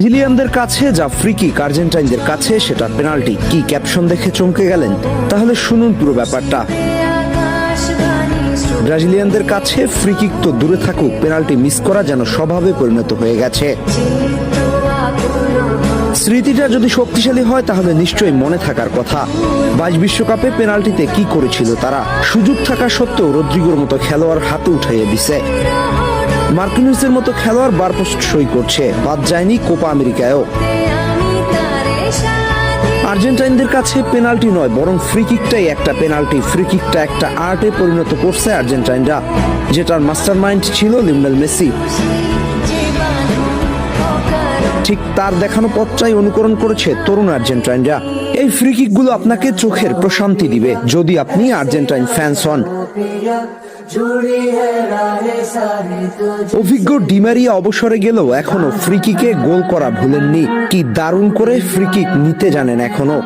ব্রাজিলিয়ানদের কাছে যা free kick, আর্জেন্টাইনদের কাছে সেটা পেনাল্টি। কি ক্যাপশন দেখে চমকে গেলেন? তাহলে শুনুন পুরো ব্যাপারটা। ব্রাজিলিয়ানদের কাছে ফ্রি কিক তো দূরে থাকুক, পেনাল্টি মিস করা যেন স্বভাবে পরিণত হয়ে গেছে। স্মৃতিটা যদি শক্তিশালী হয় তাহলে নিশ্চয়ই মনে থাকার কথা 22 বিশ্বকাপে পেনাল্টিতে কি করেছিল তারা। সুযোগ থাকা সত্ত্বেও রদ্রিগোর মতো খেলোয়াড় হাতে উঠাইয়ে দিছে। মার্কিনিউসের মতো খেলোয়াড় বারপোস্ট সই করছে, বাদ যায়নি কোপা আমেরিকায়ও। আর্জেন্টাইনদের কাছে পেনাল্টি নয়, বরং ফ্রি কিকটাই একটা পেনাল্টি। ফ্রি কিকটা একটা আর্টে পরিণত করছে আর্জেন্টাইনরা, যেটার মাস্টারমাইন্ড ছিল লিওনেল মেসি। ঠিক তার দেখানো পথটাই অনুকরণ করেছে তরুণ আর্জেন্টাইনরা। এই ফ্রি কিকগুলো আপনাকে চোখের প্রশান্তি দিবে যদি আপনি আর্জেন্টাইন ফ্যান্স হন। অভিজ্ঞ ডি মারিয়া অবসরে গেলেও এখনো ফ্রি কিকে গোল করা ভুলেননি। কি দারুণ করে ফ্রি কিক নিতে জানেন এখনো।